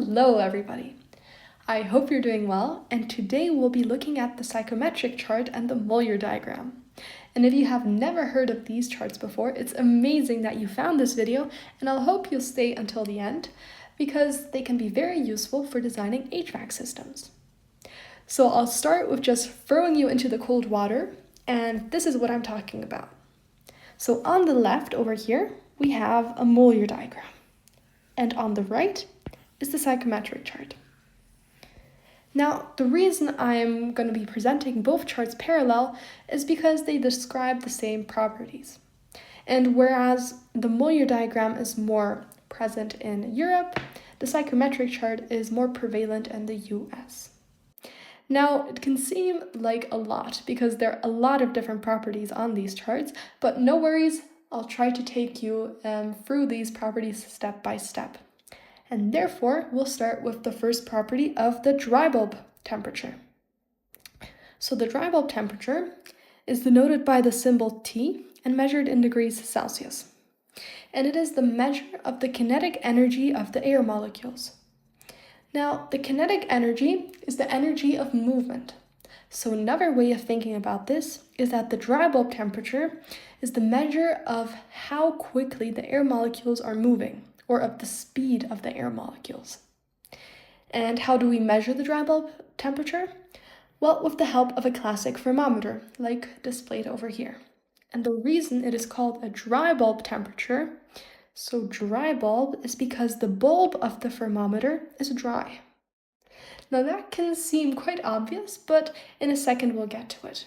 Hello everybody! I hope you're doing well, and today we'll be looking at the psychrometric chart and the Mollier diagram. And if you have never heard of these charts before, it's amazing that you found this video, and I'll hope you'll stay until the end because they can be very useful for designing HVAC systems. So I'll start with just throwing you into the cold water, and this is what I'm talking about. So on the left over here, we have a Mollier diagram. And on the right is the psychrometric chart. Now, the reason I'm going to be presenting both charts parallel is because they describe the same properties. And whereas the Mollier diagram is more present in Europe, the psychrometric chart is more prevalent in the US. Now, it can seem like a lot because there are a lot of different properties on these charts, but no worries, I'll try to take you through these properties step by step. And therefore, we'll start with the first property of the dry bulb temperature. So the dry bulb temperature is denoted by the symbol T and measured in degrees Celsius. And it is the measure of the kinetic energy of the air molecules. Now, the kinetic energy is the energy of movement. So another way of thinking about this is that the dry bulb temperature is the measure of how quickly the air molecules are moving, or of the speed of the air molecules. And how do we measure the dry bulb temperature? Well, with the help of a classic thermometer, like displayed over here. And the reason it is called a dry bulb temperature, so dry bulb, is because the bulb of the thermometer is dry. Now that can seem quite obvious, but in a second we'll get to it.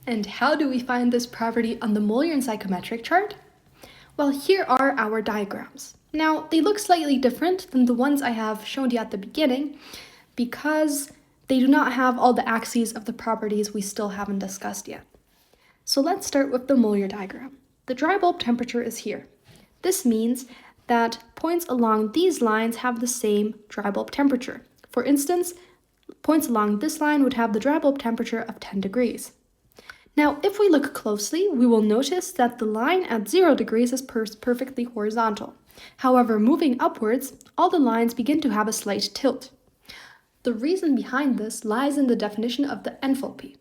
And how do we find this property on the Mollier and psychrometric chart? Well, here are our diagrams. Now, they look slightly different than the ones I have shown you at the beginning because they do not have all the axes of the properties we still haven't discussed yet. So let's start with the Mollier diagram. The dry bulb temperature is here. This means that points along these lines have the same dry bulb temperature. For instance, points along this line would have the dry bulb temperature of 10 degrees. Now, if we look closely, we will notice that the line at 0 degrees is perfectly horizontal. However, moving upwards, all the lines begin to have a slight tilt. The reason behind this lies in the definition of the enthalpy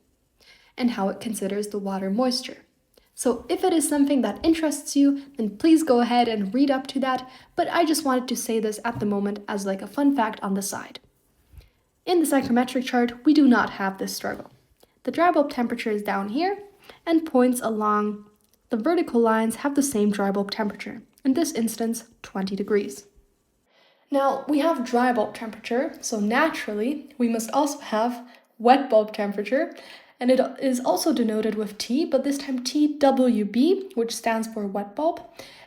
and how it considers the water moisture. So if it is something that interests you, then please go ahead and read up to that, but I just wanted to say this at the moment as like a fun fact on the side. In the psychrometric chart, we do not have this struggle. The dry bulb temperature is down here, and points along the vertical lines have the same dry bulb temperature, in this instance, 20 degrees. Now, we have dry bulb temperature, so naturally, we must also have wet bulb temperature, and it is also denoted with T, but this time TWB, which stands for wet bulb,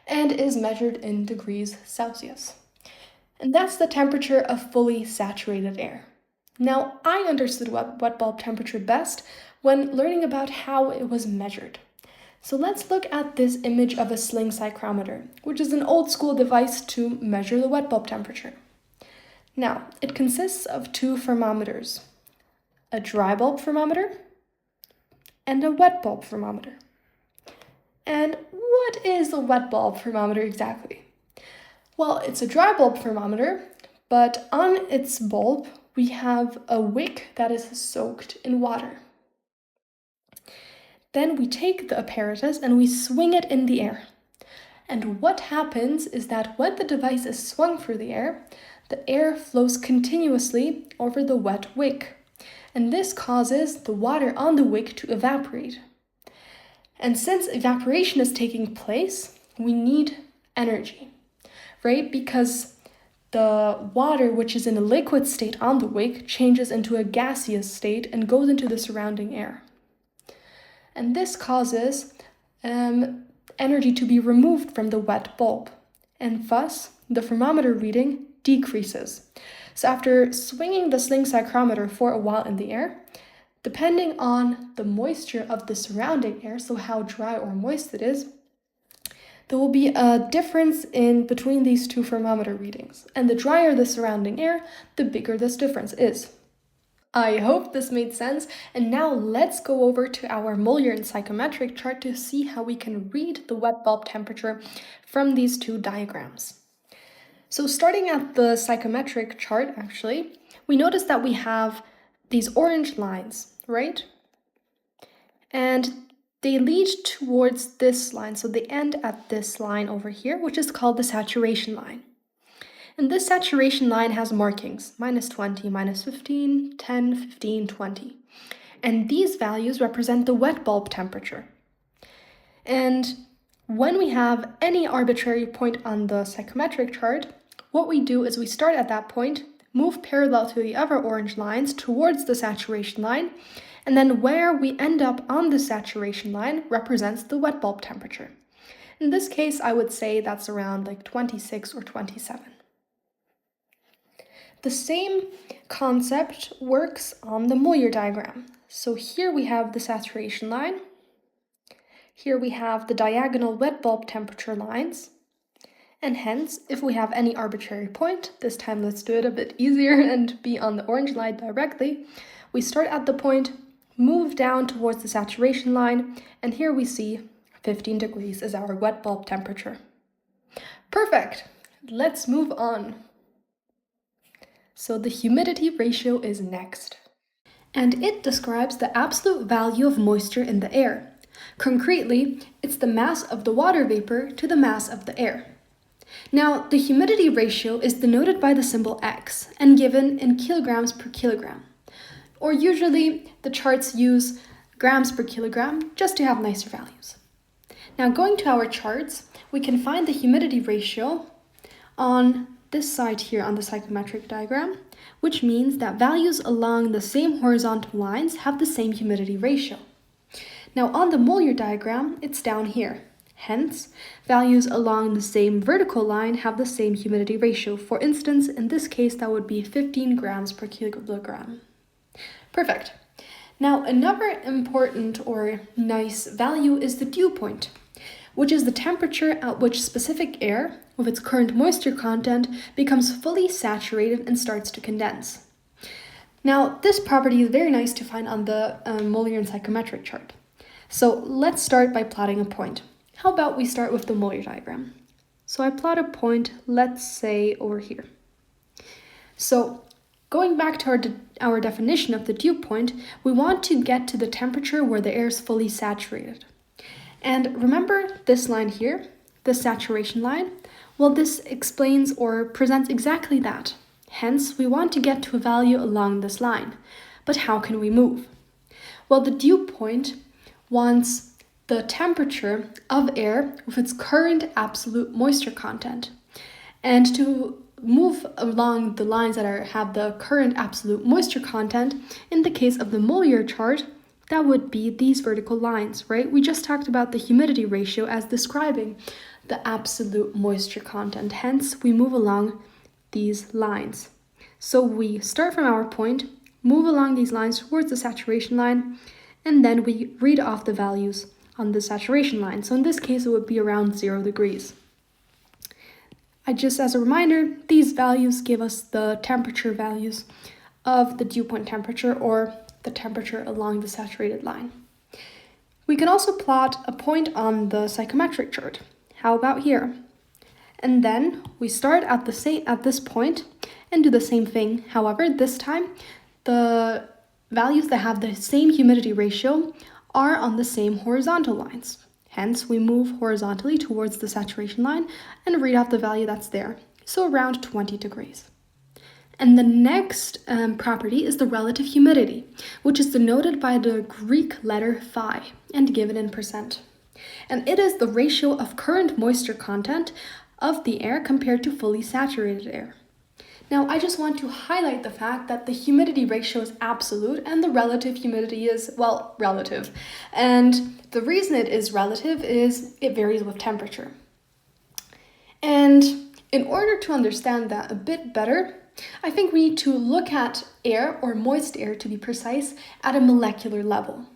and is measured in degrees Celsius. And that's the temperature of fully saturated air. Now, I understood wet bulb temperature best when learning about how it was measured. So let's look at this image of a sling psychrometer, which is an old school device to measure the wet bulb temperature. Now, it consists of two thermometers, a dry bulb thermometer and a wet bulb thermometer. And what is a wet bulb thermometer exactly? Well, it's a dry bulb thermometer, but on its bulb, we have a wick that is soaked in water. Then we take the apparatus and we swing it in the air. And what happens is that when the device is swung through the air flows continuously over the wet wick. And this causes the water on the wick to evaporate. And since evaporation is taking place, we need energy, right? Because the water, which is in a liquid state on the wick, changes into a gaseous state and goes into the surrounding air. And this causes energy to be removed from the wet bulb, and thus the thermometer reading decreases. So after swinging the sling psychrometer for a while in the air, depending on the moisture of the surrounding air, so how dry or moist it is, there will be a difference in between these two thermometer readings. And the drier the surrounding air, the bigger this difference is. I hope this made sense, and now let's go over to our Mollier and psychrometric chart to see how we can read the wet bulb temperature from these two diagrams. So starting at the psychrometric chart, actually, we notice that we have these orange lines, right? And they lead towards this line, so they end at this line over here, which is called the saturation line. And this saturation line has markings, -20, -15, 10, 15, 20. And these values represent the wet bulb temperature. And when we have any arbitrary point on the psychrometric chart, what we do is we start at that point, move parallel to the other orange lines towards the saturation line, and then where we end up on the saturation line represents the wet bulb temperature. In this case, I would say that's around like 26 or 27. The same concept works on the Mollier diagram. So here we have the saturation line. Here we have the diagonal wet bulb temperature lines. And hence, if we have any arbitrary point, this time let's do it a bit easier and be on the orange line directly. We start at the point, move down towards the saturation line, and here we see 15 degrees is our wet bulb temperature. Perfect! Let's move on. So the humidity ratio is next. And it describes the absolute value of moisture in the air. Concretely, it's the mass of the water vapor to the mass of the air. Now, the humidity ratio is denoted by the symbol X and given in kilograms per kilogram. Or usually, the charts use grams per kilogram just to have nicer values. Now, going to our charts, we can find the humidity ratio on this side here on the psychrometric diagram, which means that values along the same horizontal lines have the same humidity ratio. Now, on the Mollier diagram, it's down here. Hence, values along the same vertical line have the same humidity ratio. For instance, in this case, that would be 15 grams per kilogram. Perfect. Now, another important or nice value is the dew point, which is the temperature at which specific air, with its current moisture content, becomes fully saturated and starts to condense. Now, this property is very nice to find on the Mollier and psychrometric chart. So let's start by plotting a point. How about we start with the Mollier diagram? So I plot a point, let's say over here. So going back to our definition of the dew point, we want to get to the temperature where the air is fully saturated. And remember this line here, the saturation line? Well, this explains or presents exactly that. Hence, we want to get to a value along this line. But how can we move? Well, the dew point wants the temperature of air with its current absolute moisture content. And to move along the lines that have the current absolute moisture content, in the case of the Mollier chart, that would be these vertical lines, right? We just talked about the humidity ratio as describing the absolute moisture content. Hence, we move along these lines. So we start from our point, move along these lines towards the saturation line, and then we read off the values on the saturation line. So in this case, it would be around 0 degrees. Just as a reminder, these values give us the temperature values of the dew point temperature or the temperature along the saturated line. We can also plot a point on the psychrometric chart. How about here? And then we start at this point and do the same thing. However, this time the values that have the same humidity ratio are on the same horizontal lines. Hence, we move horizontally towards the saturation line and read off the value that's there, so around 20 degrees. And the next property is the relative humidity, which is denoted by the Greek letter phi and given in percent. And it is the ratio of current moisture content of the air compared to fully saturated air. Now, I just want to highlight the fact that the humidity ratio is absolute and the relative humidity is, well, relative. And the reason it is relative is it varies with temperature. And in order to understand that a bit better, I think we need to look at air, or moist air to be precise, at a molecular level.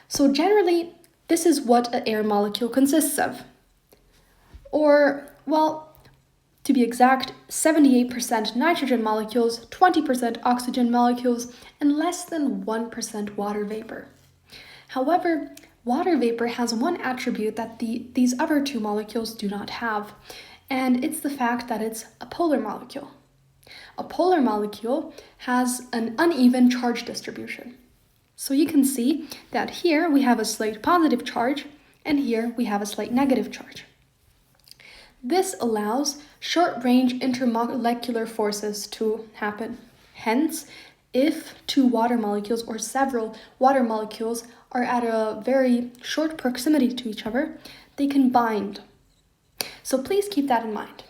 So generally, this is what an air molecule consists of. Or, well, to be exact, 78% nitrogen molecules, 20% oxygen molecules, and less than 1% water vapor. However, water vapor has one attribute that these other two molecules do not have, and it's the fact that it's a polar molecule. A polar molecule has an uneven charge distribution. So you can see that here we have a slight positive charge, and here we have a slight negative charge. This allows short-range intermolecular forces to happen. Hence, if two water molecules or several water molecules are at a very short proximity to each other, they can bind. So please keep that in mind.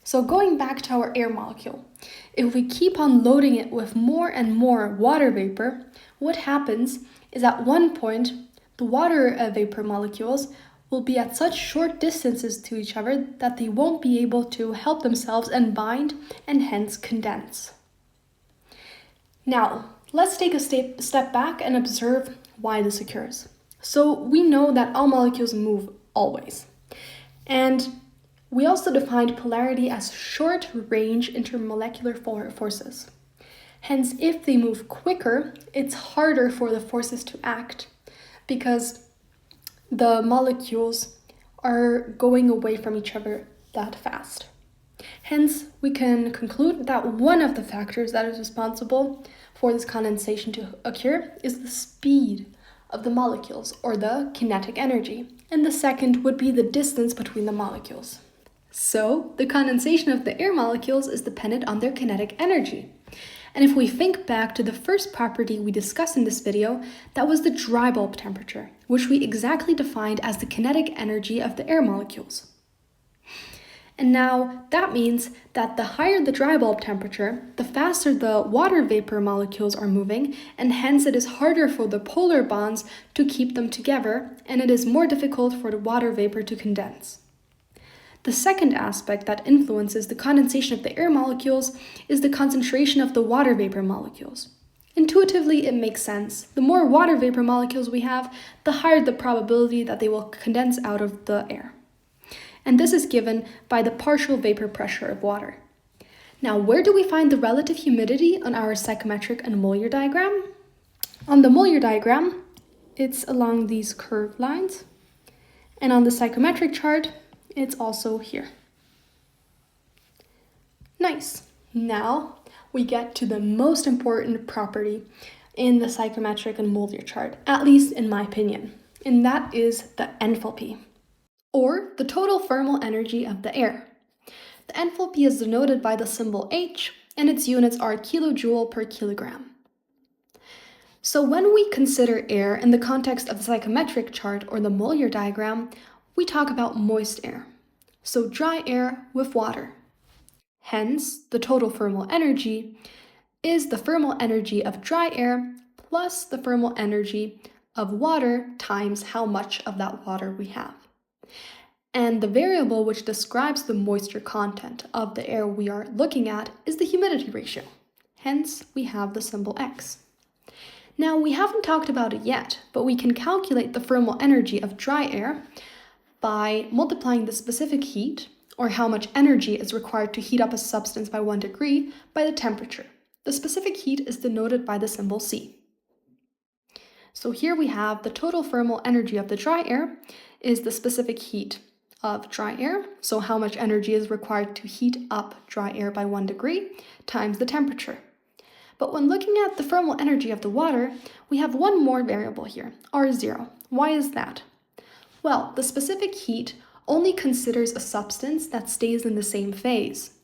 So going back to our air molecule, if we keep on loading it with more and more water vapor, what happens is at one point, the water vapor molecules will be at such short distances to each other that they won't be able to help themselves and bind and hence condense. Now, let's take a step back and observe why this occurs. So we know that all molecules move always. And we also defined polarity as short-range intermolecular forces. Hence, if they move quicker, it's harder for the forces to act because the molecules are going away from each other that fast. Hence, we can conclude that one of the factors that is responsible for this condensation to occur is the speed of the molecules, or the kinetic energy, and the second would be the distance between the molecules. So, the condensation of the air molecules is dependent on their kinetic energy. And if we think back to the first property we discussed in this video, that was the dry bulb temperature, which we exactly defined as the kinetic energy of the air molecules. And now that means that the higher the dry bulb temperature, the faster the water vapor molecules are moving, and hence it is harder for the polar bonds to keep them together, and it is more difficult for the water vapor to condense. The second aspect that influences the condensation of the air molecules is the concentration of the water vapor molecules. Intuitively, it makes sense. The more water vapor molecules we have, the higher the probability that they will condense out of the air. And this is given by the partial vapor pressure of water. Now, where do we find the relative humidity on our psychrometric and Mollier diagram? On the Mollier diagram, it's along these curved lines. And on the psychrometric chart, it's also here. Nice. Now we get to the most important property in the psychrometric and Mollier chart, at least in my opinion, and that is the enthalpy, or the total thermal energy of the air. The enthalpy is denoted by the symbol H, and its units are kilojoule per kilogram. So when we consider air in the context of the psychrometric chart or the Mollier diagram, we talk about moist air, so dry air with water. Hence, the total thermal energy is the thermal energy of dry air plus the thermal energy of water times how much of that water we have. And the variable which describes the moisture content of the air we are looking at is the humidity ratio. Hence, we have the symbol X. Now, we haven't talked about it yet, but we can calculate the thermal energy of dry air by multiplying the specific heat, or how much energy is required to heat up a substance by 1 degree, by the temperature. The specific heat is denoted by the symbol C. So here we have the total thermal energy of the dry air is the specific heat of dry air, so how much energy is required to heat up dry air by 1 degree, times the temperature. But when looking at the thermal energy of the water, we have one more variable here, R0. Why is that? Well, the specific heat only considers a substance that stays in the same phase.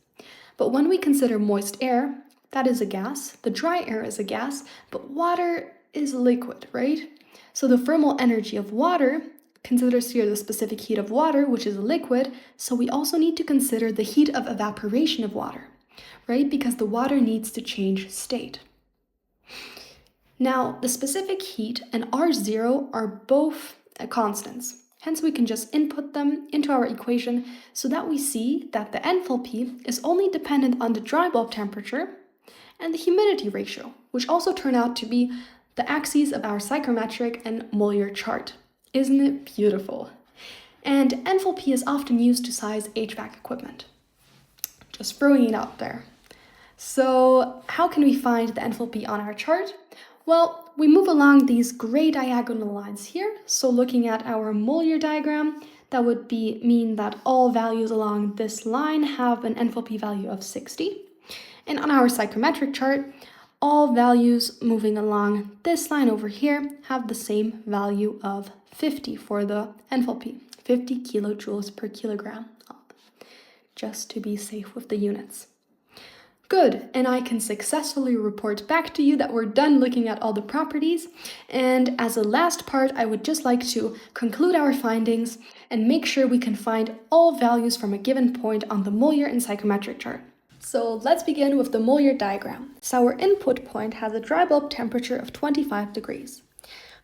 But when we consider moist air, that is a gas, the dry air is a gas, but water is liquid, right? So the thermal energy of water considers here the specific heat of water, which is a liquid, so we also need to consider the heat of evaporation of water, right? Because the water needs to change state. Now, the specific heat and R0 are both constants. Hence, we can just input them into our equation so that we see that the enthalpy is only dependent on the dry bulb temperature and the humidity ratio, which also turn out to be the axes of our psychrometric and Mollier chart. Isn't it beautiful? And enthalpy is often used to size HVAC equipment. Just throwing it out there. So how can we find the enthalpy on our chart? Well, we move along these gray diagonal lines here. So looking at our Mollier diagram, that would mean that all values along this line have an enthalpy value of 60. And on our psychrometric chart, all values moving along this line over here have the same value of 50 for the enthalpy, 50 kilojoules per kilogram, just to be safe with the units. Good, and I can successfully report back to you that we're done looking at all the properties. And as a last part, I would just like to conclude our findings and make sure we can find all values from a given point on the Mollier and psychrometric chart. So let's begin with the Mollier diagram. So our input point has a dry bulb temperature of 25 degrees.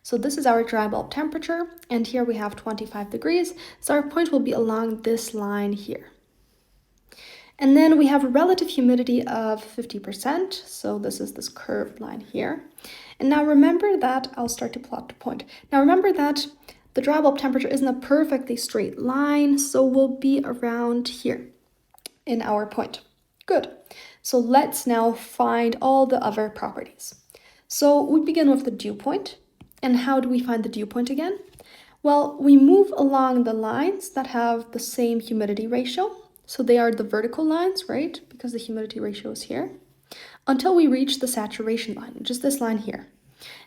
So this is our dry bulb temperature, and here we have 25 degrees. So our point will be along this line here. And then we have a relative humidity of 50%, so this is this curved line here. And now remember that, I'll start to plot the point. Now remember that the dry bulb temperature isn't a perfectly straight line, so we'll be around here in our point. Good. So let's now find all the other properties. So we begin with the dew point. And how do we find the dew point again? Well, we move along the lines that have the same humidity ratio. So they are the vertical lines, right? Because the humidity ratio is here. Until we reach the saturation line, just this line here.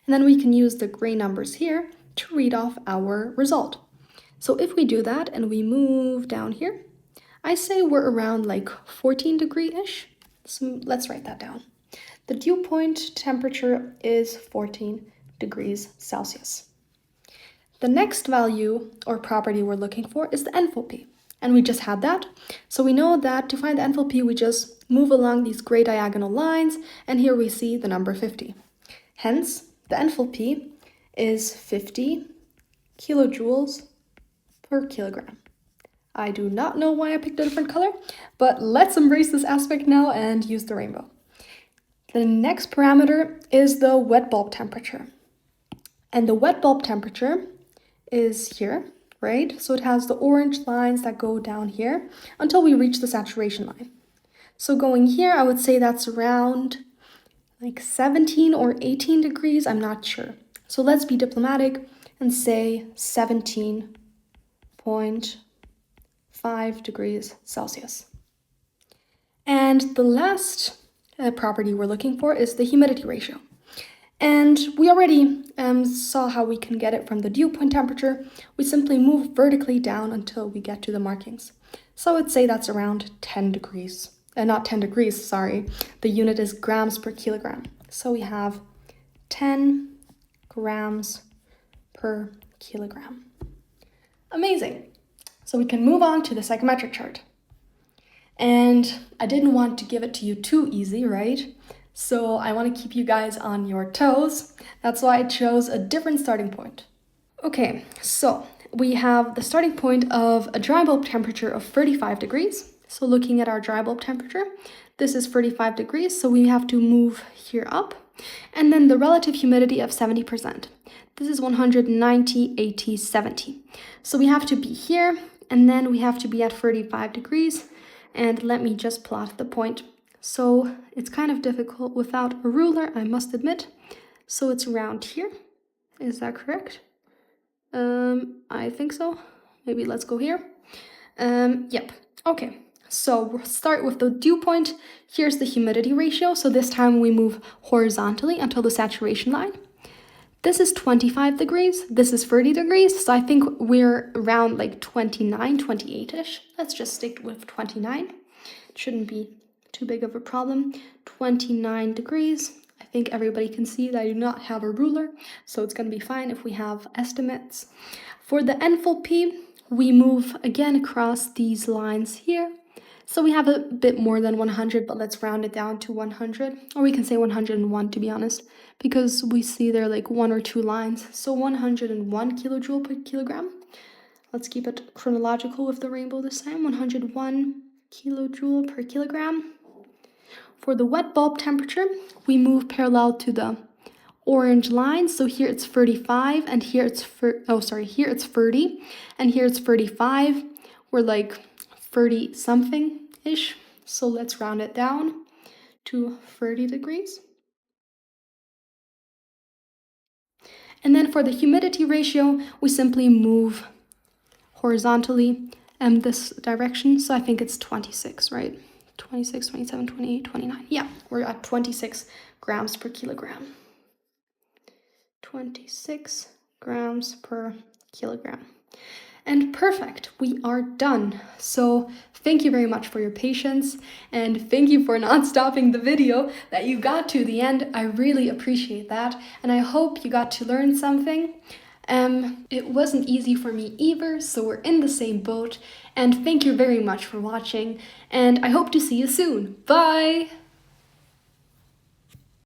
And then we can use the gray numbers here to read off our result. So if we do that and we move down here, I say we're around like 14 degree-ish. So let's write that down. The dew point temperature is 14 degrees Celsius. The next value or property we're looking for is the enthalpy. And we just had that. So we know that to find the enthalpy, we just move along these gray diagonal lines, and here we see the number 50. Hence, the enthalpy is 50 kilojoules per kilogram. I do not know why I picked a different color, but let's embrace this aspect now and use the rainbow. The next parameter is the wet bulb temperature. And the wet bulb temperature is here, right? So it has the orange lines that go down here until we reach the saturation line. So going here, I would say that's around like 17 or 18 degrees, I'm not sure. So let's be diplomatic and say 17.5 degrees Celsius. And the last property we're looking for is the humidity ratio. And we already saw how we can get it from the dew point temperature. We simply move vertically down until we get to the markings. So I would say that's around 10 degrees. Not 10 degrees, sorry. The unit is grams per kilogram. So we have 10 grams per kilogram. Amazing. So we can move on to the psychrometric chart. And I didn't want to give it to you too easy, right? So I want to keep you guys on your toes. That's why I chose a different starting point. Okay, so we have the starting point of a dry bulb temperature of 35 degrees. So looking at our dry bulb temperature, this is 35 degrees, so we have to move here up. And then the relative humidity of 70%. This is 190, 80, 70. So we have to be here, and then we have to be at 35 degrees. And let me just plot the point. So it's kind of difficult without a ruler, I must admit. So it's around here. Is that correct? I think so. Maybe let's go here. Yep. Okay. So we'll start with the dew point. Here's the humidity ratio. So this time we move horizontally until the saturation line. This is 25 degrees. This is 30 degrees. So I think we're around like 29, 28-ish. Let's just stick with 29. It shouldn't be too big of a problem. 29 degrees. I think everybody can see that I do not have a ruler, so it's going to be fine if we have estimates. For the enthalpy, we move again across these lines here. So we have a bit more than 100, but let's round it down to 100. Or we can say 101 to be honest, because we see there are like one or two lines. So 101 kilojoule per kilogram. Let's keep it chronological with the rainbow this time. 101 kilojoule per kilogram. For the wet bulb temperature, we move parallel to the orange line. So here it's 35 and here it's here it's 30 and here it's 35. We're like 30 something-ish. So let's round it down to 30 degrees. And then for the humidity ratio, we simply move horizontally this direction. So I think it's 26, right? 26, 27, 28, 29. Yeah, we're at 26 grams per kilogram. 26 grams per kilogram. And perfect, we are done. So thank you very much for your patience, and thank you for not stopping the video, that you got to the end. I really appreciate that, and I hope you got to learn something. It wasn't easy for me either, so we're in the same boat, and thank you very much for watching, and I hope to see you soon. Bye!